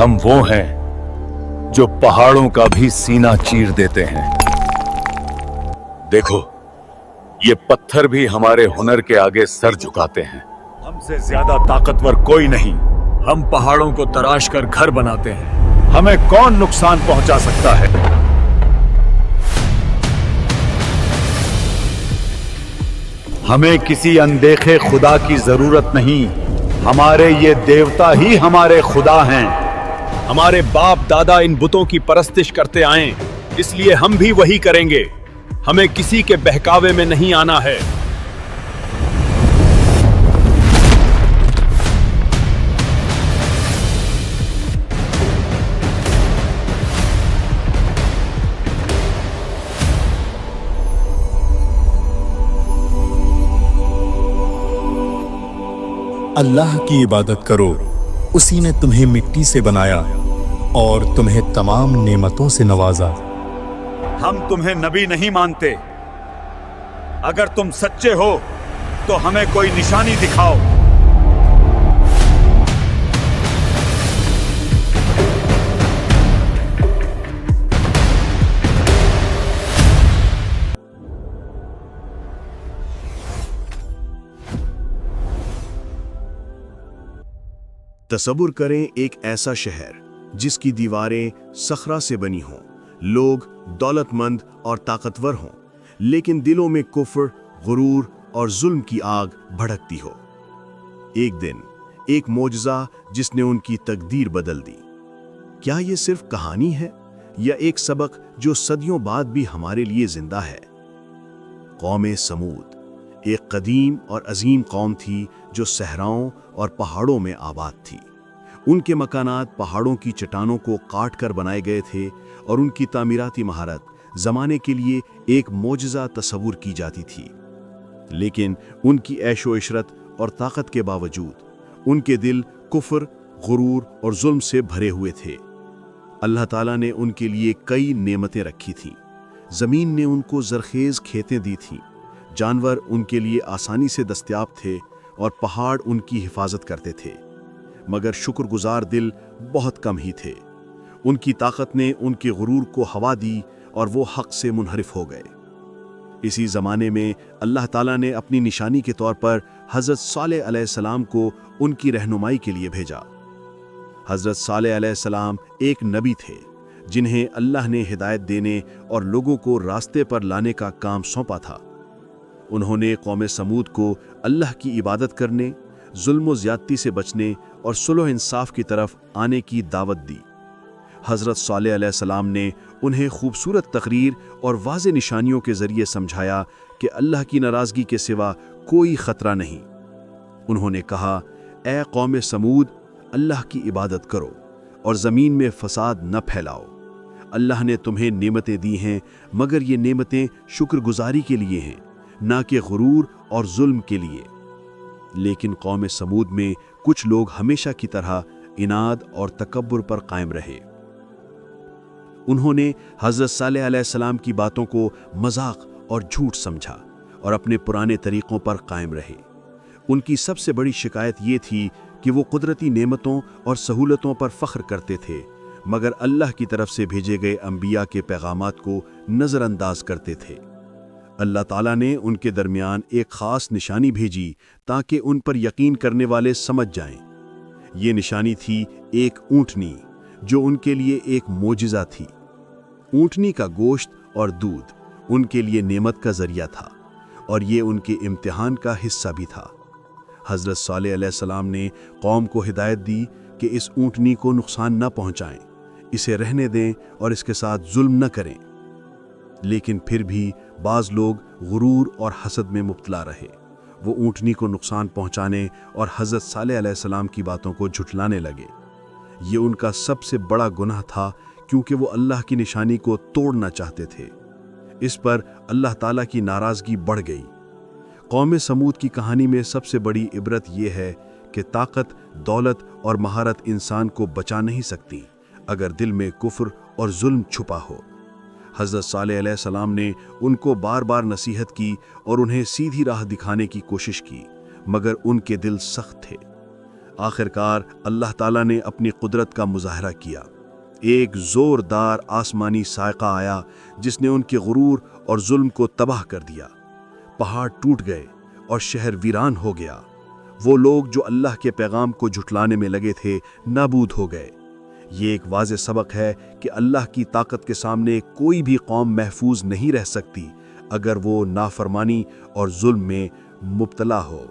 हम वो हैं जो पहाड़ों का भी सीना चीर देते हैं। देखो, ये पत्थर भी हमारे हुनर के आगे सर झुकाते हैं। हमसे ज्यादा ताकतवर कोई नहीं। हम पहाड़ों को तराश कर घर बनाते हैं। हमें कौन नुकसान पहुंचा सकता है? हमें किसी अनदेखे खुदा की जरूरत नहीं। हमारे ये देवता ही हमारे खुदा हैं। हमारे बाप दादा इन बुतों की परस्तिश करते आए, इसलिए हम भी वही करेंगे। हमें किसी के बहकावे में नहीं आना है। अल्लाह की इबादत करो, उसी ने तुम्हें मिट्टी से बनाया और तुम्हें तमाम नेमतों से नवाजा। हम तुम्हें नबी नहीं मानते। अगर तुम सच्चे हो तो हमें कोई निशानी दिखाओ। तसव्वुर करें एक ऐसा शहर जिसकी दीवारें सखरा से बनी हों, लोग दौलतमंद और ताकतवर हों, लेकिन दिलों में कुफ्र, गुरूर और जुल्म की आग भड़कती हो। एक दिन एक मोजज़ा जिसने उनकी तकदीर बदल दी। क्या ये सिर्फ कहानी है या एक सबक जो सदियों बाद भी हमारे लिए जिंदा है? कौम समूद एक कदीम और अजीम कौम थी जो सहराओं और पहाड़ों में आबाद थी। उनके मकानात पहाड़ों की चट्टानों को काट कर बनाए गए थे और उनकी तामीराती महारत जमाने के लिए एक मोजज़ा तस्वुर की जाती थी। लेकिन उनकी ऐशो इशरत और ताकत के बावजूद उनके दिल कुफ्र, गुरूर और जुल्म से भरे हुए थे। अल्लाह ताला ने उनके लिए कई नेमतें रखी थीं। ज़मीन ने उनको ज़रखेज़ खेतें दी थीं, जानवर उनके लिए आसानी से दस्तयाब थे और पहाड़ उनकी हिफाजत करते थे। मगर शुक्रगुजार दिल बहुत कम ही थे। उनकी ताकत ने उनके गुरूर को हवा दी और वो हक से मुनहरिफ हो गए। इसी ज़माने में अल्लाह ताला ने अपनी निशानी के तौर पर हज़रत सालेह अलैहिस्सलाम को उनकी रहनुमाई के लिए भेजा। हज़रत सालेह अलैहिस्सलाम एक नबी थे जिन्हें अल्लाह ने हिदायत देने और लोगों को रास्ते पर लाने का काम सौंपा था। उन्होंने कौम समूद को अल्लाह की इबादत करने, जुल्म व ज़्यादती से बचने और सुलह इंसाफ की तरफ आने की दावत दी। हज़रत सालेह अलैहिस्सलाम ने उन्हें खूबसूरत तकरीर और वाज़े निशानियों के ज़रिए समझाया कि अल्लाह की नाराज़गी के सिवा कोई ख़तरा नहीं। उन्होंने कहा, ए कौम समूद, अल्लाह की इबादत करो और ज़मीन में फ़साद न फैलाओ। अल्लाह ने तुम्हें नेमतें दी हैं, मगर ये नेमतें शुक्रगुजारी के लिए हैं, ना कि गुरूर और जुल्म के लिए। लेकिन कौम समूद में कुछ लोग हमेशा की तरह इनाद और तकब्बुर पर कायम रहे। उन्होंने हज़रत सालेह अलैहिस्सलाम की बातों को मजाक और झूठ समझा और अपने पुराने तरीक़ों पर कायम रहे। उनकी सबसे बड़ी शिकायत ये थी कि वो कुदरती नेमतों और सहूलतों पर फ़ख्र करते थे, मगर अल्लाह की तरफ से भेजे गए अंबिया के पैगामात को नज़रअंदाज करते थे। अल्लाह ताला ने उनके दरमियान एक ख़ास निशानी भेजी ताकि उन पर यकीन करने वाले समझ जाएं। ये निशानी थी एक ऊँटनी जो उनके लिए एक मोजिज़ा थी। ऊँटनी का गोश्त और दूध उनके लिए नेमत का ज़रिया था और ये उनके इम्तिहान का हिस्सा भी था। हज़रत सालेह अलैहिस्सलाम ने कौम को हिदायत दी कि इस ऊँटनी को नुकसान न पहुँचाएं, इसे रहने दें और इसके साथ जुल्म न करें। लेकिन फिर भी बाज़ लोग गुरूर और हसद में मुब्तला रहे। वो ऊँटनी को नुकसान पहुँचाने और हज़रत सालेह अलैहिस्सलाम की बातों को झुठलाने लगे। ये उनका सबसे बड़ा गुनाह था, क्योंकि वो अल्लाह की निशानी को तोड़ना चाहते थे। इस पर अल्लाह ताला की नाराज़गी बढ़ गई। कौम समूद की कहानी में सबसे बड़ी इबरत यह है कि ताकत, दौलत और महारत इंसान को बचा नहीं सकती अगर दिल में कुफ्र और जुल्म छुपा हो। हज़रत सालेह अलैहिस्सलाम ने उनको बार बार नसीहत की और उन्हें सीधी राह दिखाने की कोशिश की, मगर उनके दिल सख्त थे। آخر کار اللہ تعالیٰ نے اپنی قدرت کا مظاہرہ کیا۔ ایک زوردار آسمانی صاعقہ آیا جس نے ان کے غرور اور ظلم کو تباہ کر دیا۔ پہاڑ ٹوٹ گئے اور شہر ویران ہو گیا۔ وہ لوگ جو اللہ کے پیغام کو جھٹلانے میں لگے تھے نابود ہو گئے۔ یہ ایک واضح سبق ہے کہ اللہ کی طاقت کے سامنے کوئی بھی قوم محفوظ نہیں رہ سکتی اگر وہ نافرمانی اور ظلم میں مبتلا ہو۔